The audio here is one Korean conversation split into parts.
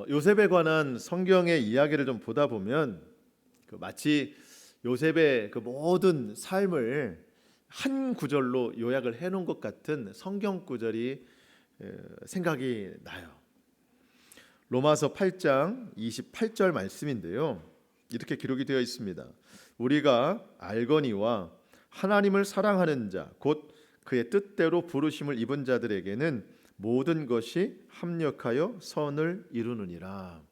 요셉에 관한 성경의 이야기를 좀 보다 보면 마치 요셉의 그 모든 삶을 한 구절로 요약을 해놓은 것 같은 성경 구절이 생각이 나요. 로마서 8장 28절 말씀인데요. 이렇게 기록이 되어 있습니다. 우리가 알거니와 하나님을 사랑하는 자, 곧 그의 뜻대로 부르심을 입은 자들에게는 모든 것이 합력하여 선을 이루느니라.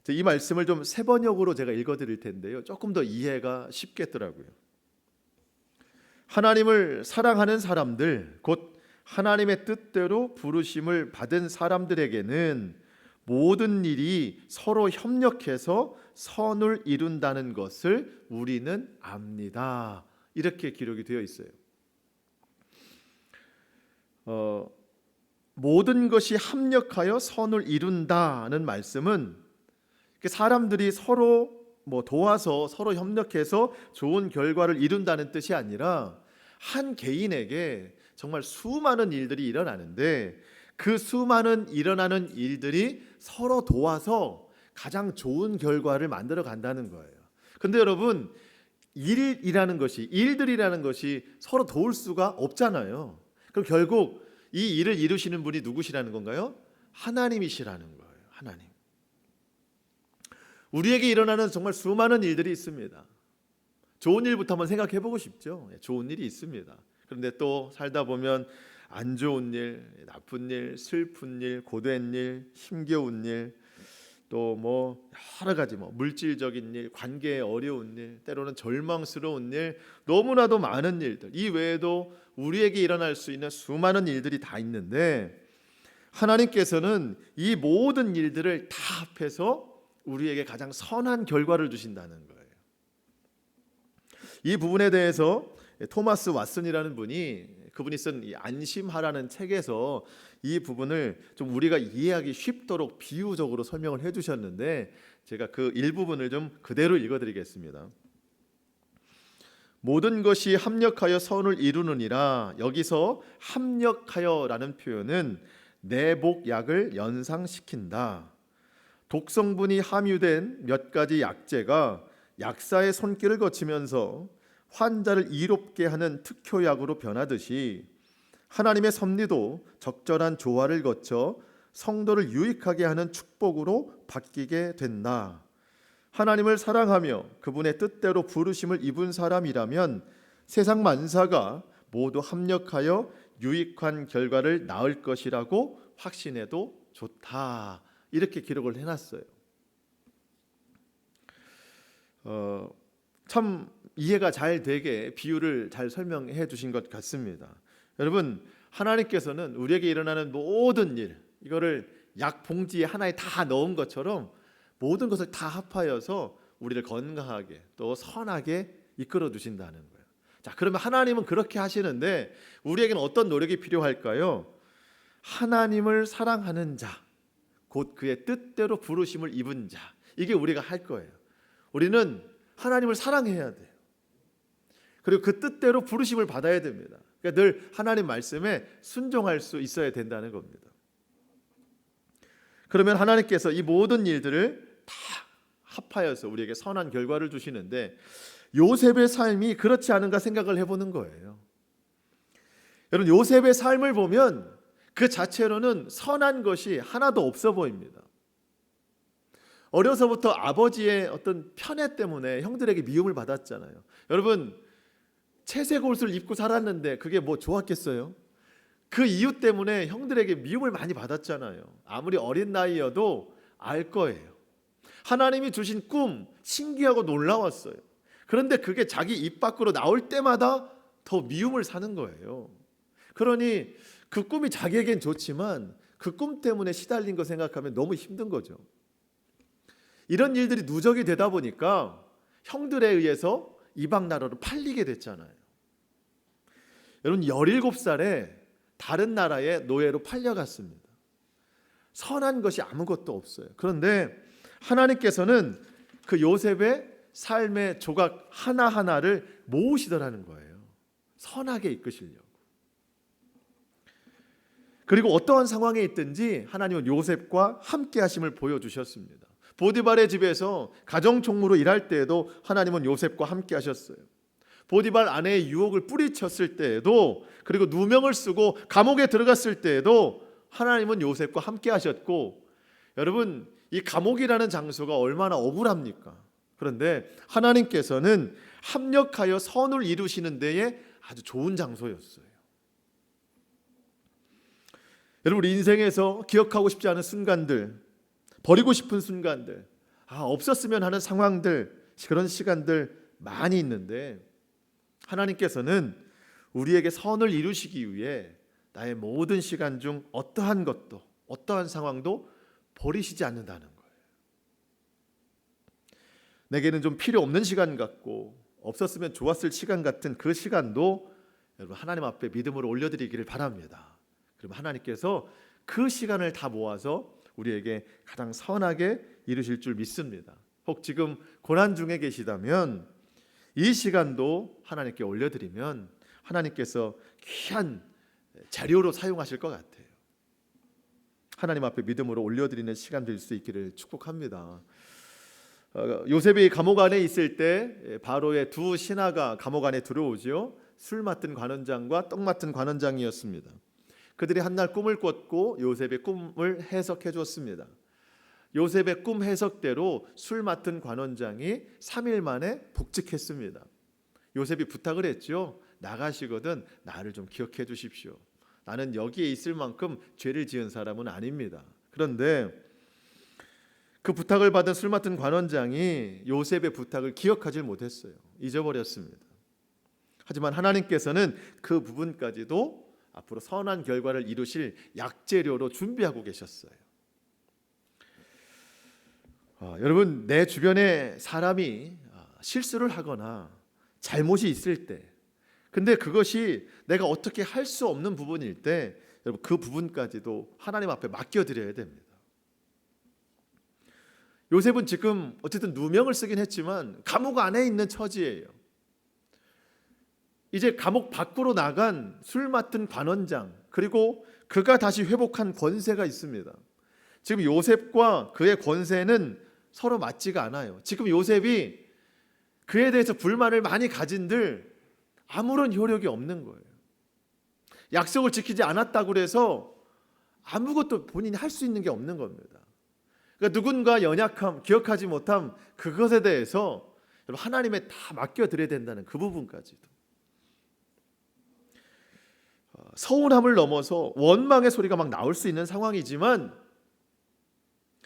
이 말씀을 좀 세 번역으로 제가 읽어드릴 텐데요. 조금 더 이해가 쉽겠더라고요. 하나님을 사랑하는 사람들, 곧 하나님의 뜻대로 부르심을 받은 사람들에게는 모든 일이 서로 협력해서 선을 이룬다는 것을 우리는 압니다. 이렇게 기록이 되어 있어요. 모든 것이 합력하여 선을 이룬다는 말씀은 사람들이 서로 도와서 서로 협력해서 좋은 결과를 이룬다는 뜻이 아니라 한 개인에게 정말 수많은 일들이 일어나는데 그 수많은 일어나는 일들이 서로 도와서 가장 좋은 결과를 만들어 간다는 거예요. 근데 여러분, 일들이라는 것이 서로 도울 수가 없잖아요. 그럼 결국 이 일을 이루시는 분이 누구시라는 건가요? 하나님이시라는 거예요. 하나님. 우리에게 일어나는 정말 수많은 일들이 있습니다. 좋은 일부터 한번 생각해 보고 싶죠. 좋은 일이 있습니다. 그런데 또 살다 보면 안 좋은 일, 나쁜 일, 슬픈 일, 고된 일, 힘겨운 일, 또 여러 가지 물질적인 일, 관계에 어려운 일, 때로는 절망스러운 일, 너무나도 많은 일들, 이 외에도 우리에게 일어날 수 있는 수많은 일들이 다 있는데 하나님께서는 이 모든 일들을 다 합해서 우리에게 가장 선한 결과를 주신다는 거예요. 이 부분에 대해서 토마스 왓슨이라는 그분이 쓴 이 안심하라는 책에서 이 부분을 좀 우리가 이해하기 쉽도록 비유적으로 설명을 해주셨는데 제가 그 일부분을 좀 그대로 읽어드리겠습니다. 모든 것이 합력하여 선을 이루느니라. 여기서 합력하여라는 표현은 내복약을 연상시킨다. 독성분이 함유된 몇 가지 약재가 약사의 손길을 거치면서 환자를 이롭게 하는 특효약으로 변하듯이 하나님의 섭리도 적절한 조화를 거쳐 성도를 유익하게 하는 축복으로 바뀌게 된다. 하나님을 사랑하며 그분의 뜻대로 부르심을 입은 사람이라면 세상 만사가 모두 합력하여 유익한 결과를 낳을 것이라고 확신해도 좋다. 이렇게 기록을 해놨어요. 참 이해가 잘 되게 비유를 잘 설명해 주신 것 같습니다. 여러분, 하나님께서는 우리에게 일어나는 모든 일, 이거를 약 봉지에 하나에 다 넣은 것처럼 모든 것을 다 합하여서 우리를 건강하게 또 선하게 이끌어 주신다는 거예요. 자, 그러면 하나님은 그렇게 하시는데 우리에게는 어떤 노력이 필요할까요? 하나님을 사랑하는 자, 곧 그의 뜻대로 부르심을 입은 자, 이게 우리가 할 거예요. 우리는 하나님을 사랑해야 돼요. 그리고 그 뜻대로 부르심을 받아야 됩니다. 그러니까 늘 하나님 말씀에 순종할 수 있어야 된다는 겁니다. 그러면 하나님께서 이 모든 일들을 다 합하여서 우리에게 선한 결과를 주시는데 요셉의 삶이 그렇지 않은가 생각을 해보는 거예요. 여러분, 요셉의 삶을 보면 그 자체로는 선한 것이 하나도 없어 보입니다. 어려서부터 아버지의 어떤 편애 때문에 형들에게 미움을 받았잖아요. 여러분, 채색 옷을 입고 살았는데 그게 좋았겠어요? 그 이유 때문에 형들에게 미움을 많이 받았잖아요. 아무리 어린 나이여도 알 거예요. 하나님이 주신 꿈 신기하고 놀라웠어요. 그런데 그게 자기 입 밖으로 나올 때마다 더 미움을 사는 거예요. 그러니 그 꿈이 자기에겐 좋지만 그 꿈 때문에 시달린 거 생각하면 너무 힘든 거죠. 이런 일들이 누적이 되다 보니까 형들에 의해서 이방 나라로 팔리게 됐잖아요. 여러분, 17살에 다른 나라의 노예로 팔려갔습니다. 선한 것이 아무것도 없어요. 그런데 하나님께서는 그 요셉의 삶의 조각 하나하나를 모으시더라는 거예요. 선하게 이끄시려고. 그리고 어떠한 상황에 있든지 하나님은 요셉과 함께 하심을 보여주셨습니다. 보디발의 집에서 가정 총무로 일할 때에도 하나님은 요셉과 함께 하셨어요. 보디발 아내의 유혹을 뿌리쳤을 때에도, 그리고 누명을 쓰고 감옥에 들어갔을 때에도 하나님은 요셉과 함께 하셨고, 여러분 이 감옥이라는 장소가 얼마나 억울합니까? 그런데 하나님께서는 합력하여 선을 이루시는 데에 아주 좋은 장소였어요. 여러분 우리 인생에서 기억하고 싶지 않은 순간들, 버리고 싶은 순간들, 없었으면 하는 상황들, 그런 시간들 많이 있는데 하나님께서는 우리에게 선을 이루시기 위해 나의 모든 시간 중 어떠한 것도, 어떠한 상황도 버리시지 않는다는 거예요. 내게는 좀 필요 없는 시간 같고 없었으면 좋았을 시간 같은 그 시간도 여러분 하나님 앞에 믿음으로 올려드리기를 바랍니다. 그러면 하나님께서 그 시간을 다 모아서 우리에게 가장 선하게 이루실 줄 믿습니다. 혹 지금 고난 중에 계시다면 이 시간도 하나님께 올려드리면 하나님께서 귀한 재료로 사용하실 것 같아요. 하나님 앞에 믿음으로 올려드리는 시간 될 수 있기를 축복합니다. 요셉이 감옥 안에 있을 때 바로의 두 신하가 감옥 안에 들어오죠. 술 맡은 관원장과 떡 맡은 관원장이었습니다. 그들이 한날 꿈을 꿨고 요셉의 꿈을 해석해 줬습니다. 요셉의 꿈 해석대로 술 맡은 관원장이 3일 만에 복직했습니다. 요셉이 부탁을 했죠. 나가시거든 나를 좀 기억해 주십시오. 나는 여기에 있을 만큼 죄를 지은 사람은 아닙니다. 그런데 그 부탁을 받은 술 맡은 관원장이 요셉의 부탁을 기억하지 못했어요. 잊어버렸습니다. 하지만 하나님께서는 그 부분까지도 앞으로 선한 결과를 이루실 약재료로 준비하고 계셨어요. 여러분 내 주변에 사람이 실수를 하거나 잘못이 있을 때, 근데 그것이 내가 어떻게 할 수 없는 부분일 때 여러분 그 부분까지도 하나님 앞에 맡겨드려야 됩니다. 요셉은 지금 어쨌든 누명을 쓰긴 했지만 감옥 안에 있는 처지예요. 이제 감옥 밖으로 나간 술 맡은 관원장, 그리고 그가 다시 회복한 권세가 있습니다. 지금 요셉과 그의 권세는 서로 맞지가 않아요. 지금 요셉이 그에 대해서 불만을 많이 가진들 아무런 효력이 없는 거예요. 약속을 지키지 않았다고 해서 아무것도 본인이 할 수 있는 게 없는 겁니다. 그러니까 누군가 연약함, 기억하지 못함, 그것에 대해서 하나님에 다 맡겨드려야 된다는 그 부분까지도. 서운함을 넘어서 원망의 소리가 막 나올 수 있는 상황이지만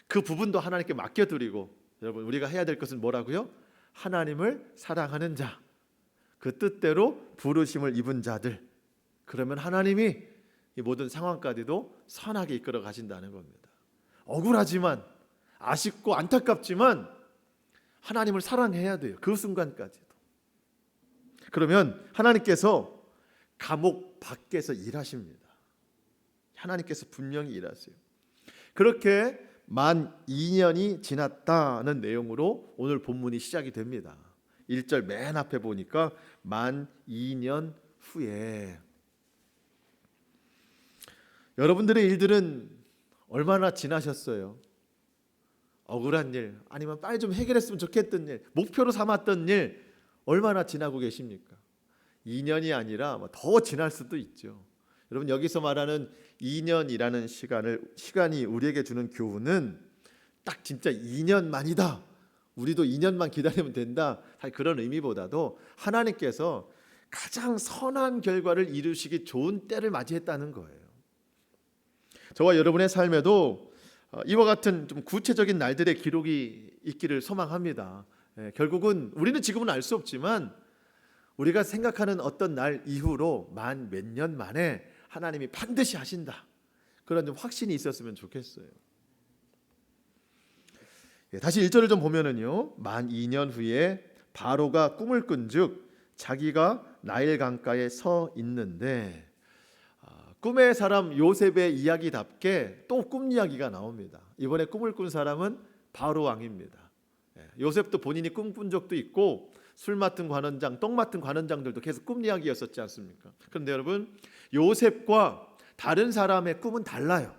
그 부분도 하나님께 맡겨드리고, 여러분 우리가 해야 될 것은 뭐라고요? 하나님을 사랑하는 자, 그 뜻대로 부르심을 입은 자들. 그러면 하나님이 이 모든 상황까지도 선하게 이끌어 가신다는 겁니다. 억울하지만, 아쉽고 안타깝지만 하나님을 사랑해야 돼요. 그 순간까지도. 그러면 하나님께서 감옥 밖에서 일하십니다. 하나님께서 분명히 일하세요. 그렇게 만 2년이 지났다는 내용으로 오늘 본문이 시작이 됩니다. 1절 맨 앞에 보니까 만 2년 후에. 여러분들의 일들은 얼마나 지나셨어요? 억울한 일, 아니면 빨리 좀 해결했으면 좋겠던 일, 목표로 삼았던 일 얼마나 지나고 계십니까? 2년이 아니라 더 지날 수도 있죠. 여러분 여기서 말하는 2년이라는 시간이 우리에게 주는 교훈은 딱 진짜 2년만이다. 우리도 2년만 기다리면 된다. 그런 의미보다도 하나님께서 가장 선한 결과를 이루시기 좋은 때를 맞이했다는 거예요. 저와 여러분의 삶에도 이와 같은 좀 구체적인 날들의 기록이 있기를 소망합니다. 결국은 우리는 지금은 알 수 없지만 우리가 생각하는 어떤 날 이후로 만 몇 년 만에 하나님이 반드시 하신다. 그런 좀 확신이 있었으면 좋겠어요. 다시 1절을 좀 보면은요. 만 2년 후에 바로가 꿈을 꾼즉 자기가 나일 강가에 서 있는데, 꿈의 사람 요셉의 이야기답게 또 꿈 이야기가 나옵니다. 이번에 꿈을 꾼 사람은 바로 왕입니다. 요셉도 본인이 꿈꾼 적도 있고 술 맡은 관원장, 떡 맡은 관원장들도 계속 꿈 이야기였었지 않습니까? 그런데 여러분 요셉과 다른 사람의 꿈은 달라요.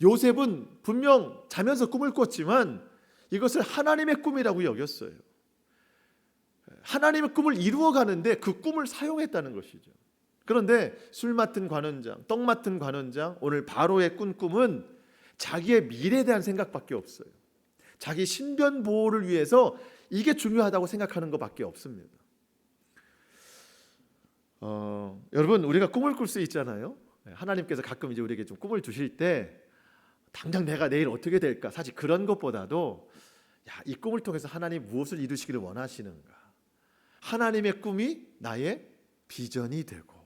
요셉은 분명 자면서 꿈을 꿨지만 이것을 하나님의 꿈이라고 여겼어요. 하나님의 꿈을 이루어가는데 그 꿈을 사용했다는 것이죠. 그런데 술 맡은 관원장, 떡 맡은 관원장, 오늘 바로의 꾼 꿈은 자기의 미래에 대한 생각밖에 없어요. 자기 신변 보호를 위해서 이게 중요하다고 생각하는 것밖에 없습니다. 여러분, 우리가 꿈을 꿀 수 있잖아요. 하나님께서 가끔 이제 우리에게 좀 꿈을 주실 때 당장 내가 내일 어떻게 될까, 사실 그런 것보다도 이 꿈을 통해서 하나님 무엇을 이루시기를 원하시는가, 하나님의 꿈이 나의 비전이 되고,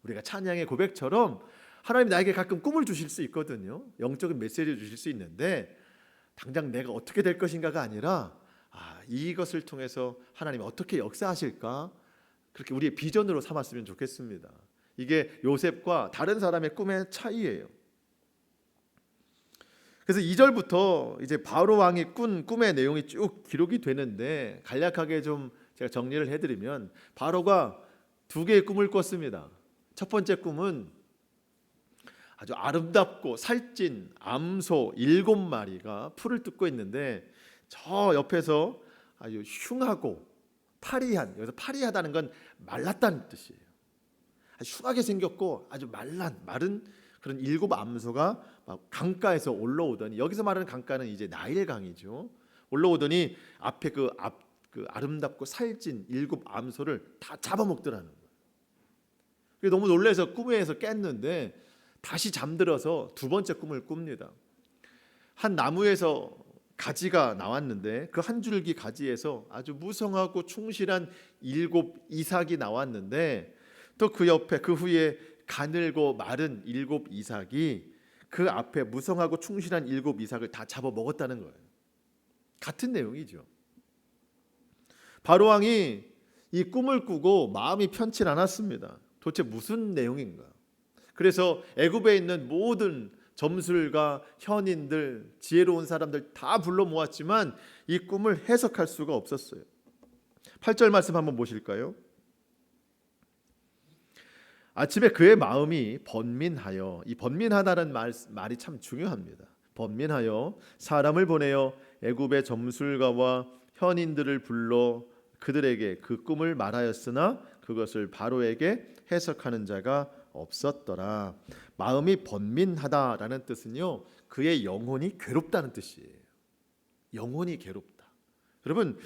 우리가 찬양의 고백처럼 하나님 나에게 가끔 꿈을 주실 수 있거든요. 영적인 메시지를 주실 수 있는데 당장 내가 어떻게 될 것인가가 아니라 이것을 통해서 하나님이 어떻게 역사하실까, 그렇게 우리의 비전으로 삼았으면 좋겠습니다. 이게 요셉과 다른 사람의 꿈의 차이예요. 그래서 2절부터 이제 바로 왕이 꾼 꿈의 내용이 쭉 기록이 되는데 간략하게 좀 제가 정리를 해드리면, 바로가 2개의 꿈을 꿨습니다. 첫 번째 꿈은 아주 아름답고 살찐 암소 7마리가 풀을 뜯고 있는데 저 옆에서 아주 흉하고 파리한, 여기서 파리하다는 건 말랐다는 뜻이에요. 아주 흉하게 생겼고 아주 마른 그런 7 암소가 막 강가에서 올라오더니, 여기서 말하는 강가는 이제 나일강이죠. 올라오더니 앞에 그 아름답고 살찐 7 암소를 다 잡아먹더라는 거예요. 너무 놀라서 꿈에서 깼는데 다시 잠들어서 2번째 꿈을 꿉니다. 한 나무에서 가지가 나왔는데 그 한 줄기 가지에서 아주 무성하고 충실한 7 이삭이 나왔는데, 또 그 옆에 그 후에 가늘고 마른 7 이삭이 그 앞에 무성하고 충실한 7 이삭을 다 잡아먹었다는 거예요. 같은 내용이죠. 바로 왕이 이 꿈을 꾸고 마음이 편치 않았습니다. 도대체 무슨 내용인가? 그래서 애굽에 있는 모든 점술가, 현인들, 지혜로운 사람들 다 불러 모았지만 이 꿈을 해석할 수가 없었어요. 8절 말씀 한번 보실까요? 아침에 그의 마음이 번민하여, 이 번민하다는 말이 참 중요합니다. 번민하여 사람을 보내어 애굽의 점술가와 현인들을 불러 그들에게 그 꿈을 말하였으나 그것을 바로에게 해석하는 자가 없었더라. 마음이 번민하다라는 뜻은요, 그의 영혼이 괴롭다는 뜻이에요. 영혼이 괴롭다. 여러분,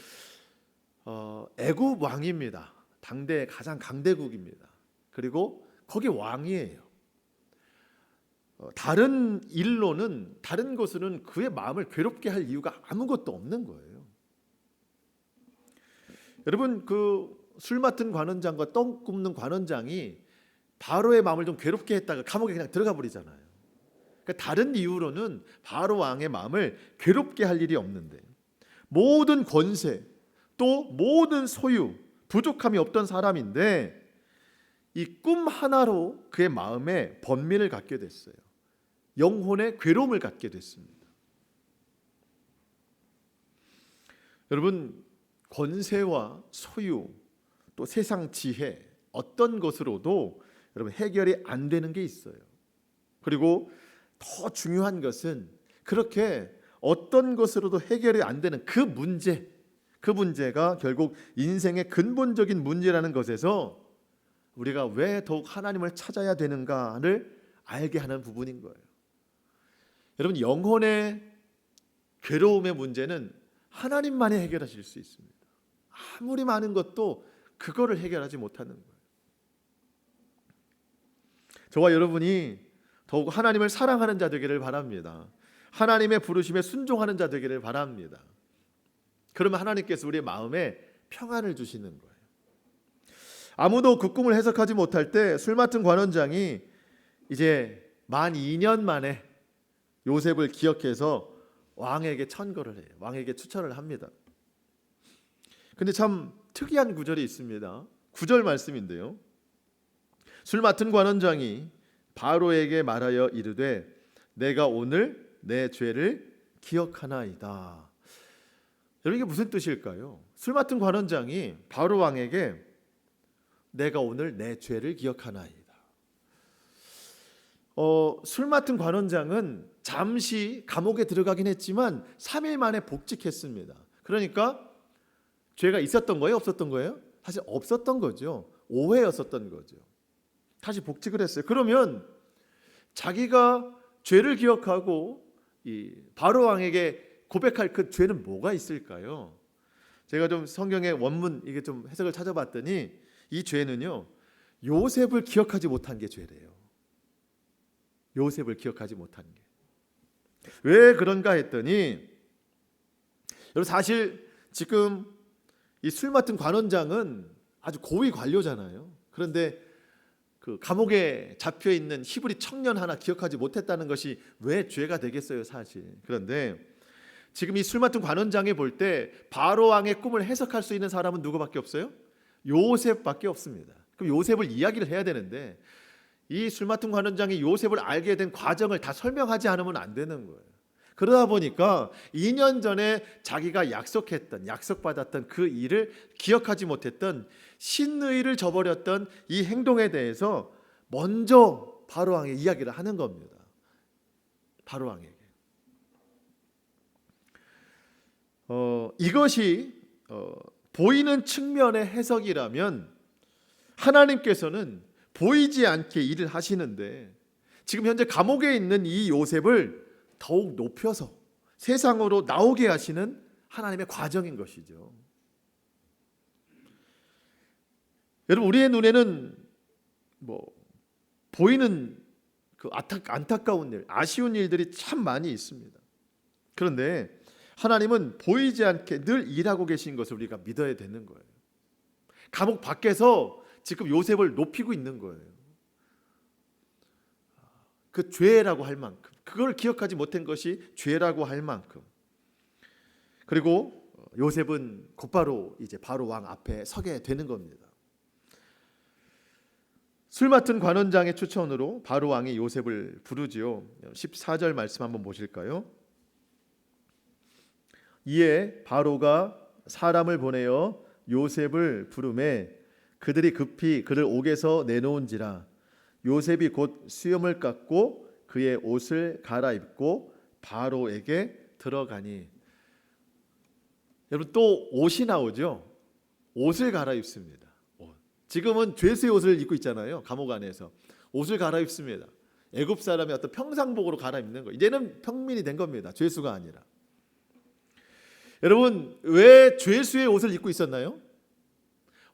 애굽 왕입니다. 당대 가장 강대국입니다. 그리고 거기 왕이에요. 다른 일로는, 다른 것으로는 그의 마음을 괴롭게 할 이유가 아무것도 없는 거예요. 여러분, 그 술 맡은 관원장과 떡 굽는 관원장이 바로의 마음을 좀 괴롭게 했다가 감옥에 그냥 들어가 버리잖아요. 그러니까 다른 이유로는 바로 왕의 마음을 괴롭게 할 일이 없는데, 모든 권세 또 모든 소유, 부족함이 없던 사람인데 이 꿈 하나로 그의 마음에 번민을 갖게 됐어요. 영혼의 괴로움을 갖게 됐습니다. 여러분, 권세와 소유 또 세상 지혜, 어떤 것으로도 여러분 해결이 안 되는 게 있어요. 그리고 더 중요한 것은 그렇게 어떤 것으로도 해결이 안 되는 그 문제가 결국 인생의 근본적인 문제라는 것에서 우리가 왜 더욱 하나님을 찾아야 되는가를 알게 하는 부분인 거예요. 여러분, 영혼의 괴로움의 문제는 하나님만이 해결하실 수 있습니다. 아무리 많은 것도 그거를 해결하지 못하는 거예요. 저와 여러분이 더욱 하나님을 사랑하는 자 되기를 바랍니다. 하나님의 부르심에 순종하는 자 되기를 바랍니다. 그러면 하나님께서 우리의 마음에 평안을 주시는 거예요. 아무도 그 꿈을 해석하지 못할 때 술 맡은 관원장이 이제 만 2년 만에 요셉을 기억해서 왕에게 천거를 해요. 왕에게 추천을 합니다. 근데 참 특이한 구절이 있습니다. 9절 말씀인데요. 술 맡은 관원장이 바로에게 말하여 이르되 내가 오늘 내 죄를 기억하나이다. 여러분, 이게 무슨 뜻일까요? 술 맡은 관원장이 바로 왕에게 내가 오늘 내 죄를 기억하나이다. 술 맡은 관원장은 잠시 감옥에 들어가긴 했지만 3일 만에 복직했습니다. 그러니까 죄가 있었던 거예요? 없었던 거예요? 사실 없었던 거죠. 오해였었던 거죠. 다시 복직을 했어요. 그러면 자기가 죄를 기억하고 이 바로 왕에게 고백할 그 죄는 뭐가 있을까요? 제가 좀 성경의 원문 이게 좀 해석을 찾아봤더니 이 죄는요, 요셉을 기억하지 못한 게 죄래요. 요셉을 기억하지 못한 게. 왜 그런가 했더니, 여러분 사실 지금 이 술 맡은 관원장은 아주 고위 관료잖아요. 그런데 그 감옥에 잡혀 있는 히브리 청년 하나 기억하지 못했다는 것이 왜 죄가 되겠어요, 사실. 그런데 지금 이 술 맡은 관원장이 볼 때 바로 왕의 꿈을 해석할 수 있는 사람은 누구밖에 없어요? 요셉밖에 없습니다. 그럼 요셉을 이야기를 해야 되는데 이 술 맡은 관원장이 요셉을 알게 된 과정을 다 설명하지 않으면 안 되는 거예요. 그러다 보니까 2년 전에 자기가 약속받았던 그 일을 기억하지 못했던, 신의를 저버렸던 이 행동에 대해서 먼저 바로 왕에 이야기를 하는 겁니다. 바로 왕에게. 이것이 보이는 측면의 해석이라면 하나님께서는 보이지 않게 일을 하시는데 지금 현재 감옥에 있는 이 요셉을 더욱 높여서 세상으로 나오게 하시는 하나님의 과정인 것이죠. 여러분 우리의 눈에는 보이는 그 안타까운 일, 아쉬운 일들이 참 많이 있습니다. 그런데 하나님은 보이지 않게 늘 일하고 계신 것을 우리가 믿어야 되는 거예요. 감옥 밖에서 지금 요셉을 높이고 있는 거예요. 그 죄라고 할 만큼, 그걸 기억하지 못한 것이 죄라고 할 만큼. 그리고 요셉은 곧바로 이제 바로 왕 앞에 서게 되는 겁니다. 술 맡은 관원장의 추천으로 바로 왕이 요셉을 부르지요. 14절 말씀 한번 보실까요? 이에 바로가 사람을 보내어 요셉을 부르매 그들이 급히 그를 옥에서 내놓은지라. 요셉이 곧 수염을 깎고 그의 옷을 갈아입고 바로에게 들어가니. 여러분 또 옷이 나오죠. 옷을 갈아입습니다. 지금은 죄수의 옷을 입고 있잖아요. 감옥 안에서 옷을 갈아입습니다. 애굽 사람의 어떤 평상복으로 갈아입는 거. 이제는 평민이 된 겁니다. 죄수가 아니라. 여러분 왜 죄수의 옷을 입고 있었나요?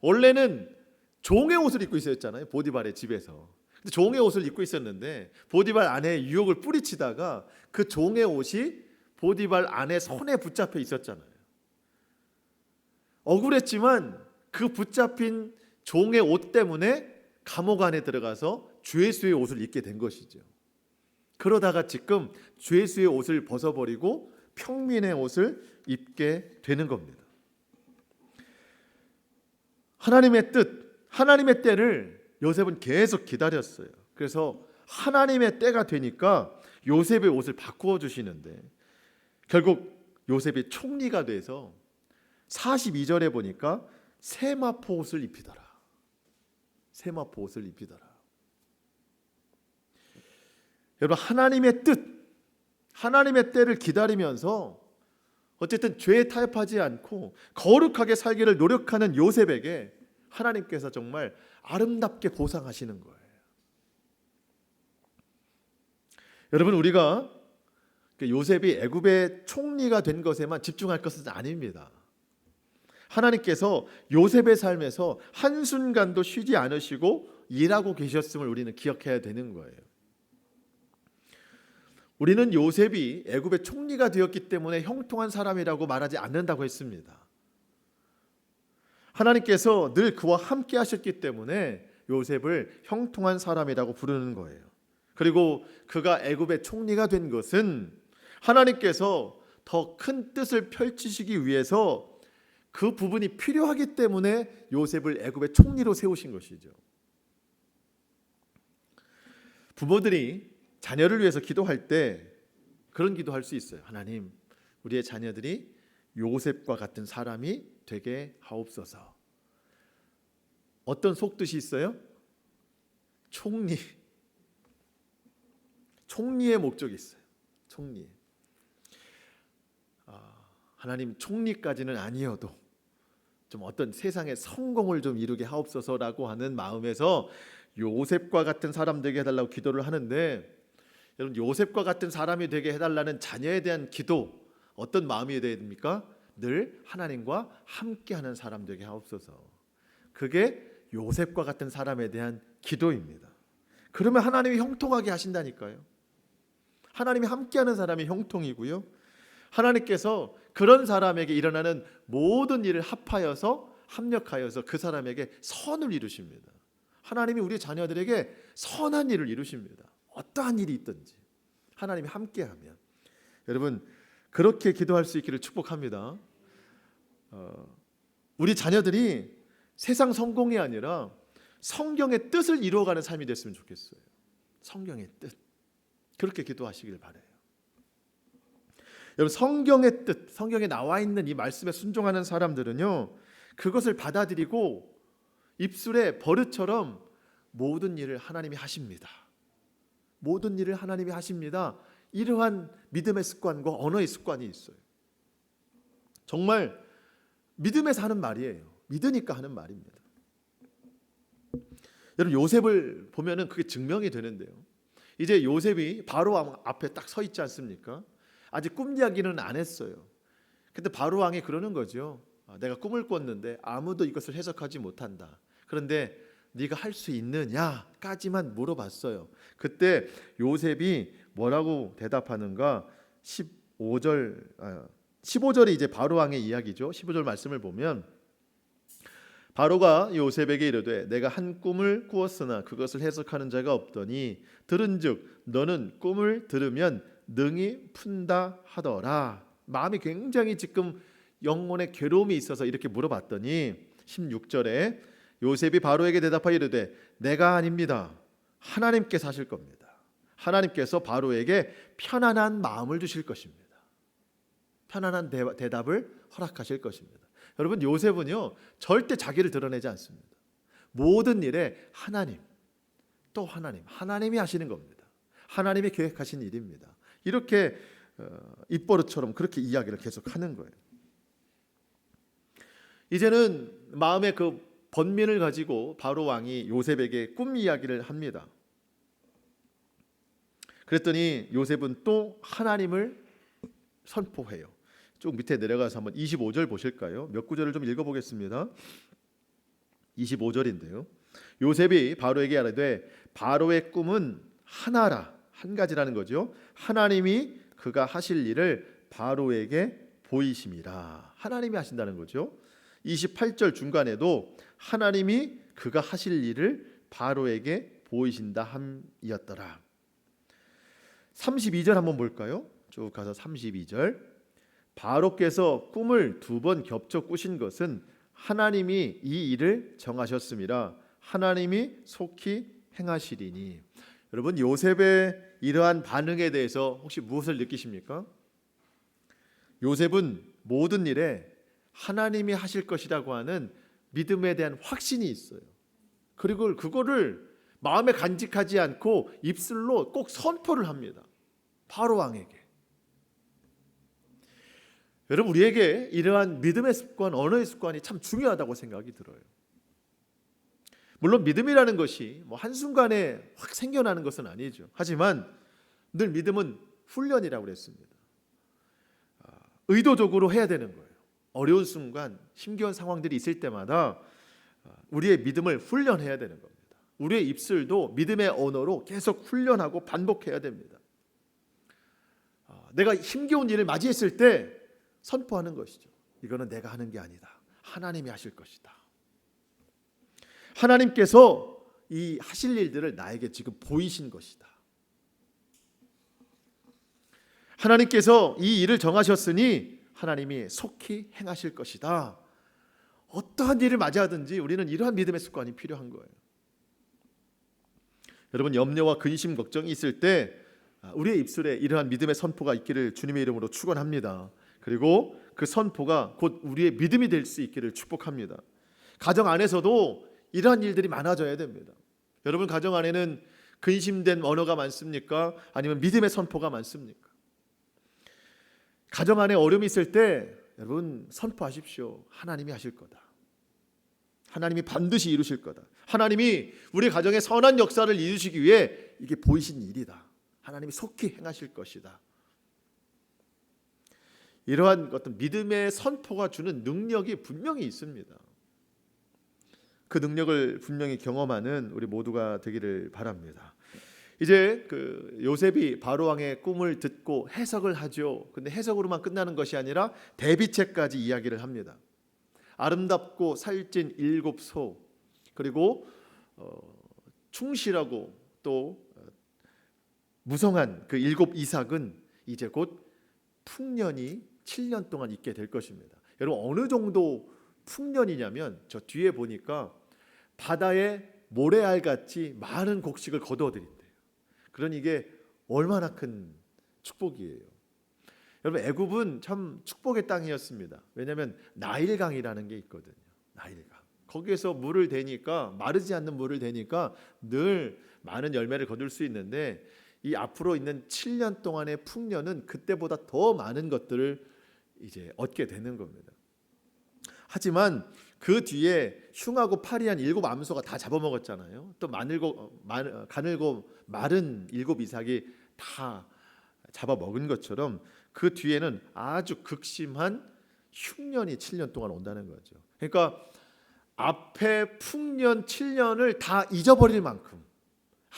원래는 종의 옷을 입고 있었잖아요. 보디발의 집에서. 근데 종의 옷을 입고 있었는데 보디발 아내의 유혹을 뿌리치다가 그 종의 옷이 보디발 아내 손에 붙잡혀 있었잖아요. 억울했지만 그 붙잡힌 종의 옷 때문에 감옥 안에 들어가서 죄수의 옷을 입게 된 것이죠. 그러다가 지금 죄수의 옷을 벗어버리고 평민의 옷을 입게 되는 겁니다. 하나님의 뜻, 하나님의 때를 요셉은 계속 기다렸어요. 그래서 하나님의 때가 되니까 요셉의 옷을 바꾸어 주시는데 결국 요셉이 총리가 돼서 42절에 보니까 세마포 옷을 입히더라. 세마포 옷을 입히더라. 여러분 하나님의 뜻, 하나님의 때를 기다리면서 어쨌든 죄에 타협하지 않고 거룩하게 살기를 노력하는 요셉에게 하나님께서 정말 아름답게 보상하시는 거예요. 여러분 우리가 요셉이 애굽의 총리가 된 것에만 집중할 것은 아닙니다. 하나님께서 요셉의 삶에서 한순간도 쉬지 않으시고 일하고 계셨음을 우리는 기억해야 되는 거예요. 우리는 요셉이 애굽의 총리가 되었기 때문에 형통한 사람이라고 말하지 않는다고 했습니다. 하나님께서 늘 그와 함께 하셨기 때문에 요셉을 형통한 사람이라고 부르는 거예요. 그리고 그가 애굽의 총리가 된 것은 하나님께서 더 큰 뜻을 펼치시기 위해서 그 부분이 필요하기 때문에 요셉을 애굽의 총리로 세우신 것이죠. 부모들이 자녀를 위해서 기도할 때 그런 기도할 수 있어요. 하나님, 우리의 자녀들이 요셉과 같은 사람이 되게 하옵소서. 어떤 속뜻이 있어요? 총리. 총리의 목적이 있어요. 총리. 하나님 총리까지는 아니어도 좀 어떤 세상의 성공을 좀 이루게 하옵소서라고 하는 마음에서 요셉과 같은 사람 되게 해달라고 기도를 하는데, 여러분 요셉과 같은 사람이 되게 해달라는 자녀에 대한 기도 어떤 마음이 되어야 됩니까? 늘 하나님과 함께하는 사람 되게 하옵소서. 그게 요셉과 같은 사람에 대한 기도입니다. 그러면 하나님이 형통하게 하신다니까요. 하나님이 함께하는 사람이 형통이고요, 하나님께서 그런 사람에게 일어나는 모든 일을 합력하여서 그 사람에게 선을 이루십니다. 하나님이 우리 자녀들에게 선한 일을 이루십니다. 어떠한 일이 있든지 하나님이 함께하면. 여러분 그렇게 기도할 수 있기를 축복합니다. 우리 자녀들이 세상 성공이 아니라 성경의 뜻을 이루어가는 삶이 됐으면 좋겠어요. 성경의 뜻. 그렇게 기도하시길 바라요. 여러분 성경의 뜻, 성경에 나와 있는 이 말씀에 순종하는 사람들은요, 그것을 받아들이고 입술에 버릇처럼 모든 일을 하나님이 하십니다. 모든 일을 하나님이 하십니다. 이러한 믿음의 습관과 언어의 습관이 있어요. 정말 믿음에서 하는 말이에요. 믿으니까 하는 말입니다. 여러분 요셉을 보면은 그게 증명이 되는데요. 이제 요셉이 바로 앞에 딱 서 있지 않습니까? 아직 꿈 이야기는 안 했어요. 근데 바로 왕이 그러는 거죠. 내가 꿈을 꿨는데 아무도 이것을 해석하지 못한다. 그런데 네가 할 수 있느냐까지만 물어봤어요. 그때 요셉이 뭐라고 대답하는가? 15절이 이제 바로 왕의 이야기죠. 15절 말씀을 보면 바로가 요셉에게 이르되 내가 한 꿈을 꾸었으나 그것을 해석하는 자가 없더니 들은즉 너는 꿈을 들으면 능히 푼다 하더라. 마음이 굉장히 지금 영혼의 괴로움이 있어서 이렇게 물어봤더니 16절에 요셉이 바로에게 대답하여 이르되 내가 아닙니다. 하나님께서 하실 겁니다. 하나님께서 바로에게 편안한 마음을 주실 것입니다. 편안한 대답을 허락하실 것입니다. 여러분 요셉은요 절대 자기를 드러내지 않습니다. 모든 일에 하나님, 또 하나님이 하시는 겁니다. 하나님이 계획하신 일입니다. 이렇게 입버릇처럼 그렇게 이야기를 계속하는 거예요. 이제는 마음의 그 번민을 가지고 바로 왕이 요셉에게 꿈 이야기를 합니다. 그랬더니 요셉은 또 하나님을 선포해요. 쭉 밑에 내려가서 한번 25절 보실까요? 몇 구절을 좀 읽어보겠습니다. 25절인데요. 요셉이 바로에게 아뢰되 바로의 꿈은 하나라, 한 가지라는 거죠. 하나님이 그가 하실 일을 바로에게 보이심이라. 하나님이 하신다는 거죠. 28절 중간에도 하나님이 그가 하실 일을 바로에게 보이신다 함이었더라. 32절 한번 볼까요? 쭉 가서 32절. 바로께서 꿈을 2번 겹쳐 꾸신 것은 하나님이 이 일을 정하셨음이라 하나님이 속히 행하시리니. 여러분 요셉의 이러한 반응에 대해서 혹시 무엇을 느끼십니까? 요셉은 모든 일에 하나님이 하실 것이라고 하는 믿음에 대한 확신이 있어요. 그리고 그거를 마음에 간직하지 않고 입술로 꼭 선포를 합니다. 바로 왕에게. 여러분 우리에게 이러한 믿음의 습관, 언어의 습관이 참 중요하다고 생각이 들어요. 물론 믿음이라는 것이 뭐 한순간에 확 생겨나는 것은 아니죠. 하지만 늘 믿음은 훈련이라고 그랬습니다. 의도적으로 해야 되는 거예요. 어려운 순간, 힘겨운 상황들이 있을 때마다 우리의 믿음을 훈련해야 되는 겁니다. 우리의 입술도 믿음의 언어로 계속 훈련하고 반복해야 됩니다. 내가 힘겨운 일을 맞이했을 때 선포하는 것이죠. 이거는 내가 하는 게 아니다. 하나님이 하실 것이다. 하나님께서 이 하실 일들을 나에게 지금 보이신 것이다. 하나님께서 이 일을 정하셨으니 하나님이 속히 행하실 것이다. 어떠한 일을 맞이하든지 우리는 이러한 믿음의 습관이 필요한 거예요. 여러분 염려와 근심, 걱정이 있을 때 우리의 입술에 이러한 믿음의 선포가 있기를 주님의 이름으로 축원합니다. 그리고 그 선포가 곧 우리의 믿음이 될 수 있기를 축복합니다. 가정 안에서도 이러한 일들이 많아져야 됩니다. 여러분 가정 안에는 근심된 언어가 많습니까? 아니면 믿음의 선포가 많습니까? 가정 안에 어려움이 있을 때 여러분 선포하십시오. 하나님이 하실 거다. 하나님이 반드시 이루실 거다. 하나님이 우리 가정에 선한 역사를 이루시기 위해 이게 보이신 일이다. 하나님이 속히 행하실 것이다. 이러한 어떤 믿음의 선포가 주는 능력이 분명히 있습니다. 그 능력을 분명히 경험하는 우리 모두가 되기를 바랍니다. 이제 그 요셉이 바로 왕의 꿈을 듣고 해석을 하죠. 근데 해석으로만 끝나는 것이 아니라 대비책까지 이야기를 합니다. 아름답고 살찐 7소, 그리고 충실하고 또 무성한 그 7 이삭은 이제 곧 풍년이 7년 동안 있게 될 것입니다. 여러분 어느 정도 풍년이냐면 저 뒤에 보니까 바다에 모래알같이 많은 곡식을 거두어드린대요. 그러니 이게 얼마나 큰 축복이에요. 여러분 애굽은 참 축복의 땅이었습니다. 왜냐하면 나일강이라는 게 있거든요. 나일강. 거기에서 물을 대니까 마르지 않는 물을 대니까 늘 많은 열매를 거둘 수 있는데 이 앞으로 있는 7년 동안의 풍년은 그때보다 더 많은 것들을 이제 얻게 되는 겁니다. 하지만 그 뒤에 흉하고 파리한 7 암소가 다 잡아먹었잖아요. 또 가늘고 마른 7 이삭이 다 잡아먹은 것처럼 그 뒤에는 아주 극심한 흉년이 7년 동안 온다는 거죠. 그러니까 앞에 풍년 7년을 다 잊어버릴 만큼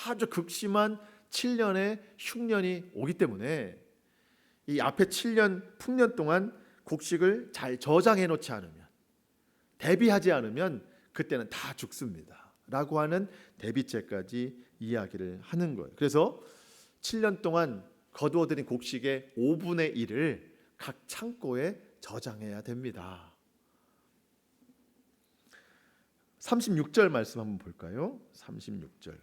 아주 극심한 7년의 흉년이 오기 때문에 이 앞에 7년 풍년 동안 곡식을 잘 저장해 놓지 않으면, 대비하지 않으면 그때는 다 죽습니다 라고 하는 대비책까지 이야기를 하는 거예요. 그래서 7년 동안 거두어들인 곡식의 5분의 1을 각 창고에 저장해야 됩니다. 36절 말씀 한번 볼까요? 36절.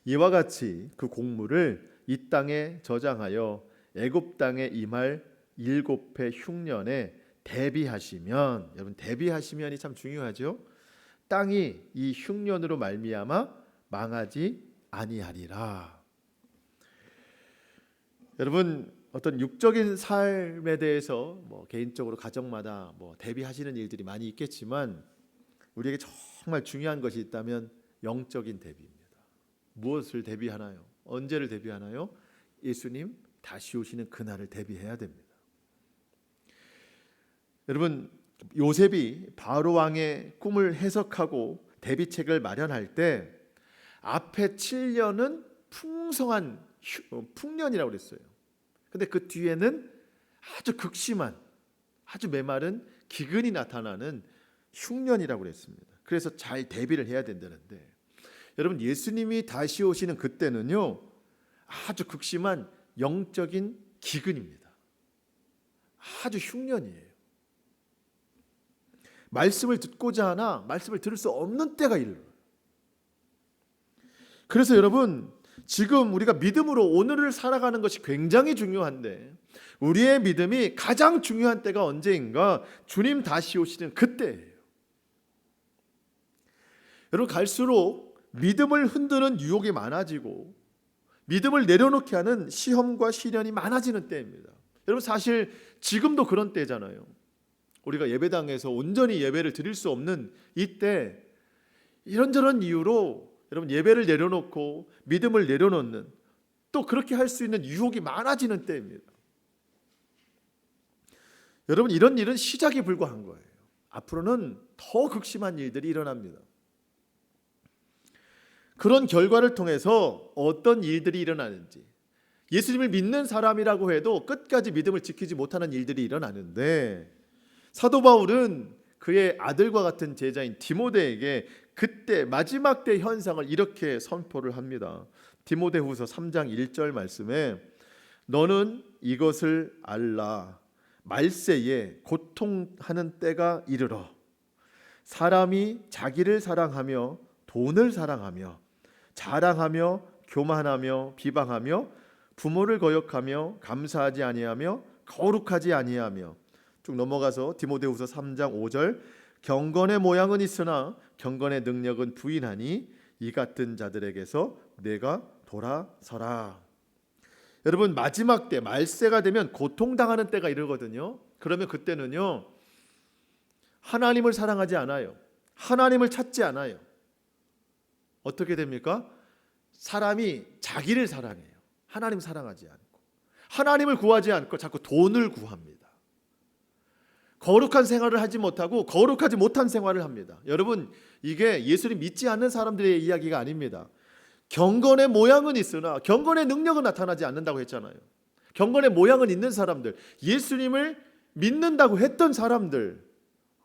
이와 같이 그 곡물을 이 땅에 저장하여 애굽 땅에 임할 7해 흉년에 대비하시면, 여러분 대비하시면이 참 중요하죠. 땅이 이 흉년으로 말미암아 망하지 아니하리라. 여러분 어떤 육적인 삶에 대해서 개인적으로 가정마다 대비하시는 일들이 많이 있겠지만 우리에게 정말 중요한 것이 있다면 영적인 대비입니다. 무엇을 대비하나요? 언제를 대비하나요? 예수님 다시 오시는 그날을 대비해야 됩니다. 여러분 요셉이 바로 왕의 꿈을 해석하고 대비책을 마련할 때 앞에 7년은 풍성한 풍년이라고 그랬어요. 근데 그 뒤에는 아주 극심한, 아주 메마른 기근이 나타나는 흉년이라고 그랬습니다. 그래서 잘 대비를 해야 된다는데, 여러분 예수님이 다시 오시는 그때는요 아주 극심한 영적인 기근입니다. 아주 흉년이에요. 말씀을 듣고자 하나 말씀을 들을 수 없는 때가 이르러요. 그래서 여러분 지금 우리가 믿음으로 오늘을 살아가는 것이 굉장히 중요한데 우리의 믿음이 가장 중요한 때가 언제인가? 주님 다시 오시는 그때예요. 여러분 갈수록 믿음을 흔드는 유혹이 많아지고 믿음을 내려놓게 하는 시험과 시련이 많아지는 때입니다. 여러분 사실 지금도 그런 때잖아요. 우리가 예배당에서 온전히 예배를 드릴 수 없는 이때 이런저런 이유로 여러분 예배를 내려놓고 믿음을 내려놓는, 또 그렇게 할 수 있는 유혹이 많아지는 때입니다. 여러분 이런 일은 시작에 불과한 거예요. 앞으로는 더 극심한 일들이 일어납니다. 그런 결과를 통해서 어떤 일들이 일어나는지, 예수님을 믿는 사람이라고 해도 끝까지 믿음을 지키지 못하는 일들이 일어나는데, 사도 바울은 그의 아들과 같은 제자인 디모데에게 그때 마지막 때 현상을 이렇게 선포를 합니다. 디모데후서 3장 1절 말씀에 너는 이것을 알라. 말세에 고통하는 때가 이르러 사람이 자기를 사랑하며 돈을 사랑하며 자랑하며 교만하며 비방하며 부모를 거역하며 감사하지 아니하며 거룩하지 아니하며, 쭉 넘어가서 디모데후서 3장 5절 경건의 모양은 있으나 경건의 능력은 부인하니 이 같은 자들에게서 내가 돌아서라. 여러분, 마지막 때 말세가 되면 고통당하는 때가 이르거든요. 그러면 그때는요, 하나님을 사랑하지 않아요. 하나님을 찾지 않아요. 어떻게 됩니까? 사람이 자기를 사랑해요. 하나님 사랑하지 않고, 하나님을 구하지 않고 자꾸 돈을 구합니다. 거룩한 생활을 하지 못하고 거룩하지 못한 생활을 합니다. 여러분, 이게 예수님 믿지 않는 사람들의 이야기가 아닙니다. 경건의 모양은 있으나 경건의 능력은 나타나지 않는다고 했잖아요. 경건의 모양은 있는 사람들, 예수님을 믿는다고 했던 사람들,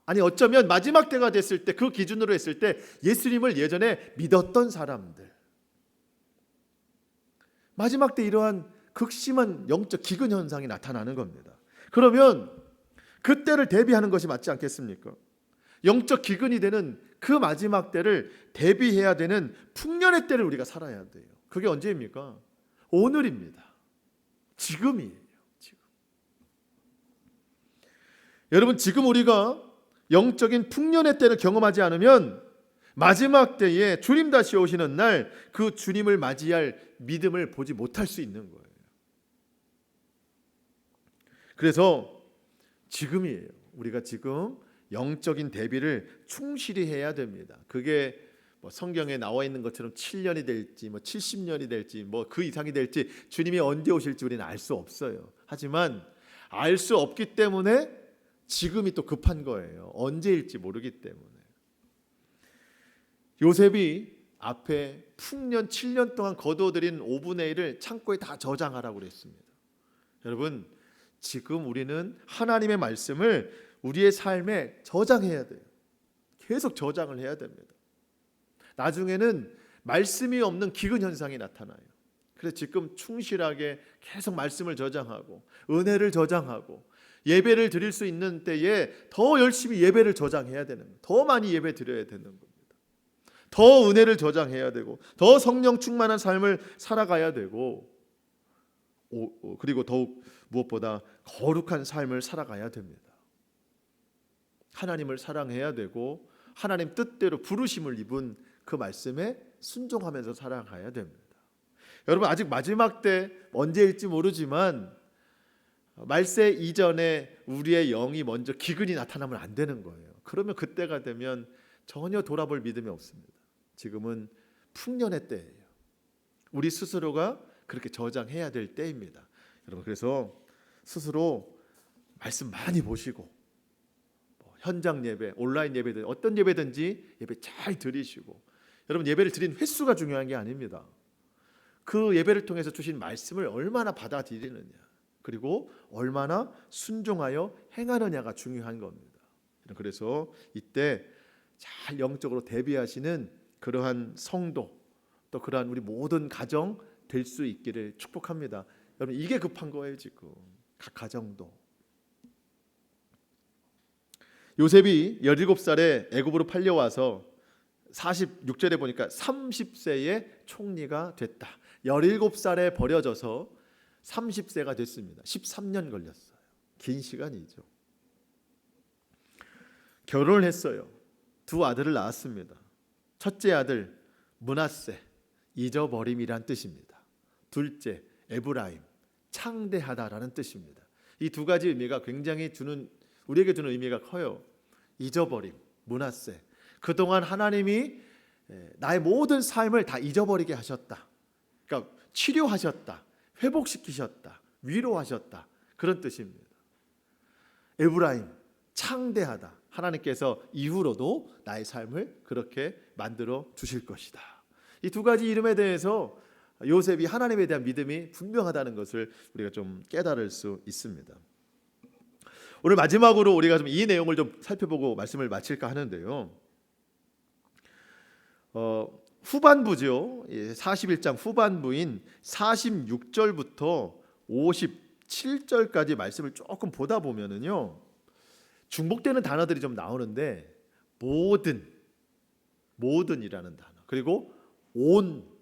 아니 어쩌면 마지막 때가 됐을 때, 그 기준으로 했을 때 예수님을 예전에 믿었던 사람들, 마지막 때 이러한 극심한 영적 기근 현상이 나타나는 겁니다. 그러면 그때를 대비하는 것이 맞지 않겠습니까? 영적 기근이 되는 그 마지막 때를 대비해야 되는 풍년의 때를 우리가 살아야 돼요. 그게 언제입니까? 오늘입니다. 지금이에요. 지금. 여러분, 지금 우리가 영적인 풍년의 때를 경험하지 않으면 마지막 때에 주님 다시 오시는 날 그 주님을 맞이할 믿음을 보지 못할 수 있는 거예요. 그래서 지금이에요. 우리가 지금 영적인 대비를 충실히 해야 됩니다. 그게 뭐 성경에 나와 있는 것처럼 7년이 될지 뭐 70년이 될지 뭐 그 이상이 될지 주님이 언제 오실지 우리는 알 수 없어요. 하지만 알 수 없기 때문에 지금이 또 급한 거예요. 언제일지 모르기 때문에. 요셉이 앞에 풍년 7년 동안 거두어들인 5분의 1을 창고에 다 저장하라고 그랬습니다. 여러분, 지금 우리는 하나님의 말씀을 우리의 삶에 저장해야 돼요. 계속 저장을 해야 됩니다. 나중에는 말씀이 없는 기근 현상이 나타나요. 그래서 지금 충실하게 계속 말씀을 저장하고 은혜를 저장하고 예배를 드릴 수 있는 때에 더 열심히 예배를 저장해야 되는 거예요. 더 많이 예배 드려야 되는 겁니다. 더 은혜를 저장해야 되고 더 성령 충만한 삶을 살아가야 되고 그리고 더욱 무엇보다 거룩한 삶을 살아가야 됩니다. 하나님을 사랑해야 되고 하나님 뜻대로 부르심을 입은 그 말씀에 순종하면서 살아가야 됩니다. 여러분, 아직 마지막 때 언제일지 모르지만 말세 이전에 우리의 영이 먼저 기근이 나타나면 안 되는 거예요. 그러면 그때가 되면 전혀 돌아볼 믿음이 없습니다. 지금은 풍년의 때예요. 우리 스스로가 그렇게 저장해야 될 때입니다. 여러분, 그래서 스스로 말씀 많이 보시고 현장 예배, 온라인 예배든 어떤 예배든지 예배 잘 드리시고, 여러분 예배를 드린 횟수가 중요한 게 아닙니다. 그 예배를 통해서 주신 말씀을 얼마나 받아들이느냐, 그리고 얼마나 순종하여 행하느냐가 중요한 겁니다. 그래서 이때 잘 영적으로 대비하시는 그러한 성도, 또 그러한 우리 모든 가정 될 수 있기를 축복합니다. 여러분, 이게 급한 거예요. 지금 각 가정도. 요셉이 17살에 애굽으로 팔려와서 46절에 보니까 30세의 총리가 됐다. 17살에 버려져서 30세가 됐습니다. 13년 걸렸어요. 긴 시간이죠. 결혼을 했어요. 두 아들을 낳았습니다. 첫째 아들 므낫세, 잊어버림이란 뜻입니다. 둘째 에브라임, 창대하다라는 뜻입니다. 이 두 가지 의미가 굉장히 우리에게 주는 의미가 커요. 잊어버림, 므낫세, 그동안 하나님이 나의 모든 삶을 다 잊어버리게 하셨다. 그러니까 치료하셨다, 회복시키셨다, 위로하셨다, 그런 뜻입니다. 에브라임, 창대하다, 하나님께서 이후로도 나의 삶을 그렇게 만들어 주실 것이다. 이 두 가지 이름에 대해서 요셉이 하나님에 대한 믿음이 분명하다는 것을 우리가 좀 깨달을 수 있습니다. 오늘 마지막으로 우리가 좀 이 내용을 좀 살펴보고 말씀을 마칠까 하는데요. 후반부죠. 41장 후반부인 46절부터 57절까지 말씀을 조금 보다 보면은요, 중복되는 단어들이 좀 나오는데 모든이라는 단어, 그리고 온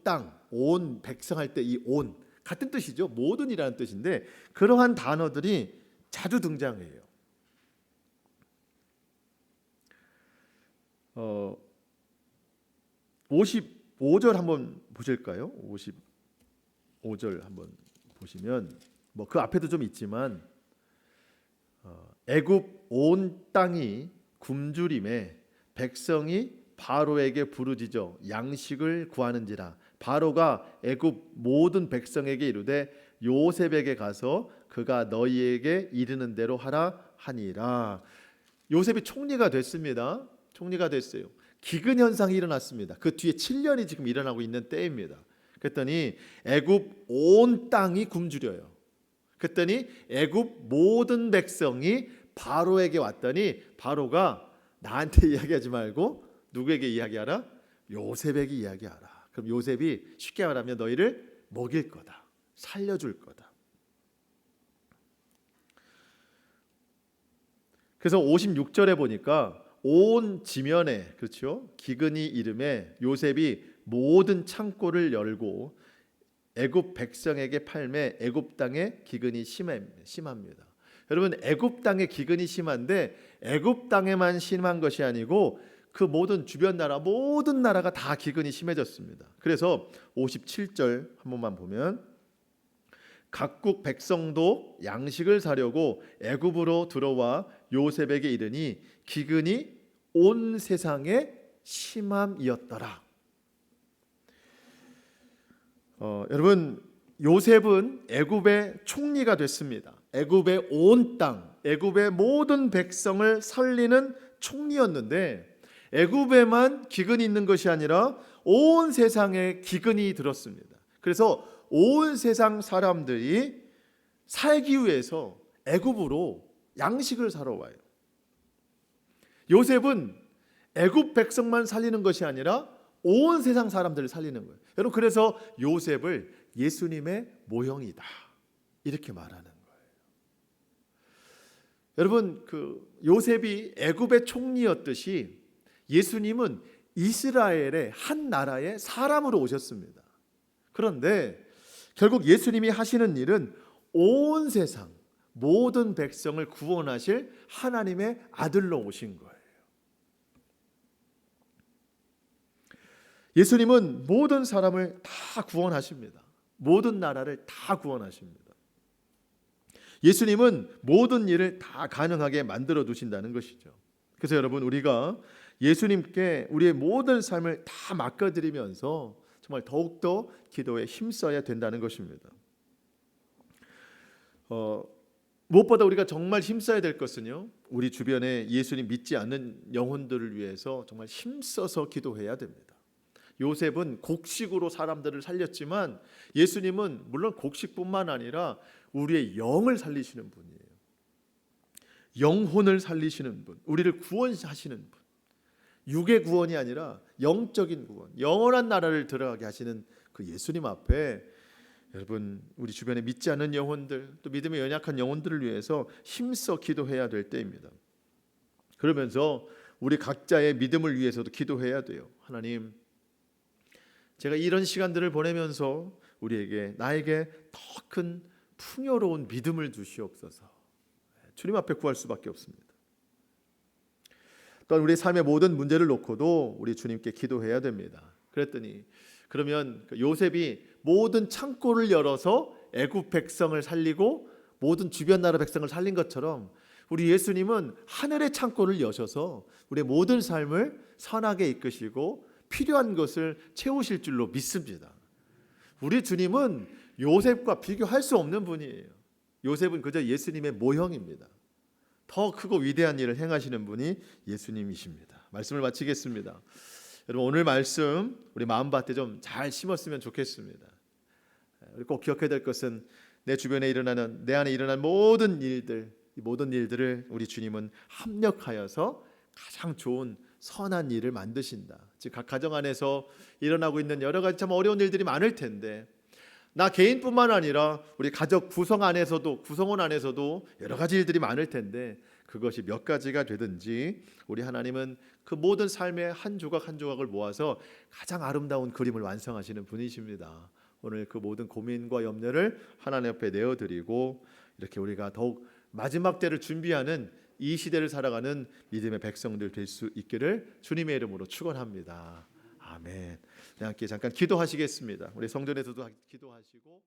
땅, 온 백성 할 때 이 온 같은 뜻이죠. 모든이라는 뜻인데 그러한 단어들이 자주 등장해요. 55절 한번 보실까요? 55절 한번 보시면 뭐 그 앞에도 좀 있지만 애굽 온 땅이 굶주림에 백성이 바로에게 부르짖어 양식을 구하는지라. 바로가 애굽 모든 백성에게 이르되 요셉에게 가서 그가 너희에게 이르는 대로 하라 하니라. 요셉이 총리가 됐습니다. 총리가 됐어요. 기근 현상이 일어났습니다. 그 뒤에 7년이 지금 일어나고 있는 때입니다. 그랬더니 애굽 온 땅이 굶주려요. 그랬더니 애굽 모든 백성이 바로에게 왔더니 바로가 나한테 이야기하지 말고 누구에게 이야기하라? 요셉에게 이야기하라. 그럼 요셉이 쉽게 말하면 너희를 먹일 거다. 살려줄 거다. 그래서 56절에 보니까 온 지면에, 그렇죠? 기근이 이름에 요셉이 모든 창고를 열고 애굽 백성에게 팔매 애굽 땅에 기근이 심합니다. 여러분, 애굽 땅에 기근이 심한데 애굽 땅에만 심한 것이 아니고 그 모든 주변 나라 모든 나라가 다 기근이 심해졌습니다. 그래서 57절 한 번만 보면 각국 백성도 양식을 사려고 애굽으로 들어와 요셉에게 이르니 기근이 온 세상에 심함이었더라. 여러분, 요셉은 애굽의 총리가 됐습니다. 애굽의 온 땅, 애굽의 모든 백성을 살리는 총리였는데 애굽에만 기근이 있는 것이 아니라 온 세상에 기근이 들었습니다. 그래서 온 세상 사람들이 살기 위해서 애굽으로 양식을 사러 와요. 요셉은 애굽 백성만 살리는 것이 아니라 온 세상 사람들을 살리는 거예요. 여러분, 그래서 요셉을 예수님의 모형이다 이렇게 말하는 거예요. 여러분, 그 요셉이 애굽의 총리였듯이 예수님은 이스라엘의 한 나라의 사람으로 오셨습니다. 그런데 결국 예수님이 하시는 일은 온 세상 모든 백성을 구원하실 하나님의 아들로 오신 거예요. 예수님은 모든 사람을 다 구원하십니다. 모든 나라를 다 구원하십니다. 예수님은 모든 일을 다 가능하게 만들어 두신다는 것이죠. 그래서 여러분, 우리가 예수님께 우리의 모든 삶을 다 맡겨드리면서 정말 더욱더 기도에 힘써야 된다는 것입니다. 무엇보다 우리가 정말 힘써야 될 것은요, 우리 주변에 예수님 믿지 않는 영혼들을 위해서 정말 힘써서 기도해야 됩니다. 요셉은 곡식으로 사람들을 살렸지만 예수님은 물론 곡식뿐만 아니라 우리의 영을 살리시는 분이에요. 영혼을 살리시는 분, 우리를 구원하시는 분. 육의 구원이 아니라 영적인 구원, 영원한 나라를 들어가게 하시는 그 예수님 앞에 여러분, 우리 주변에 믿지 않는 영혼들, 또 믿음에 연약한 영혼들을 위해서 힘써 기도해야 될 때입니다. 그러면서 우리 각자의 믿음을 위해서도 기도해야 돼요. 하나님, 제가 이런 시간들을 보내면서 나에게 더 큰 풍요로운 믿음을 주시옵소서. 주님 앞에 구할 수밖에 없습니다. 또한 우리 삶의 모든 문제를 놓고도 우리 주님께 기도해야 됩니다. 그러면 요셉이 모든 창고를 열어서 애굽 백성을 살리고 모든 주변 나라 백성을 살린 것처럼 우리 예수님은 하늘의 창고를 여셔서 우리의 모든 삶을 선하게 이끄시고 필요한 것을 채우실 줄로 믿습니다. 우리 주님은 요셉과 비교할 수 없는 분이에요. 요셉은 그저 예수님의 모형입니다. 더 크고 위대한 일을 행하시는 분이 예수님이십니다. 말씀을 마치겠습니다. 여러분, 오늘 말씀 우리 마음밭에 좀 잘 심었으면 좋겠습니다. 우리 꼭 기억해야 될 것은 내 주변에 일어나는, 내 안에 일어난 모든 일들, 이 모든 일들을 우리 주님은 합력하여서 가장 좋은 선한 일을 만드신다. 즉 각 가정 안에서 일어나고 있는 여러 가지 참 어려운 일들이 많을 텐데 나 개인뿐만 아니라 우리 가족 구성원 안에서도 여러 가지 일들이 많을 텐데 그것이 몇 가지가 되든지 우리 하나님은 그 모든 삶의 한 조각 한 조각을 모아서 가장 아름다운 그림을 완성하시는 분이십니다. 오늘 그 모든 고민과 염려를 하나님 앞에 내어드리고 이렇게 우리가 더욱 마지막 때를 준비하는 이 시대를 살아가는 믿음의 백성들 될 수 있기를 주님의 이름으로 축원합니다. 아멘. 네, 함께 잠깐 기도하시겠습니다. 우리 성전에서도 기도하시고.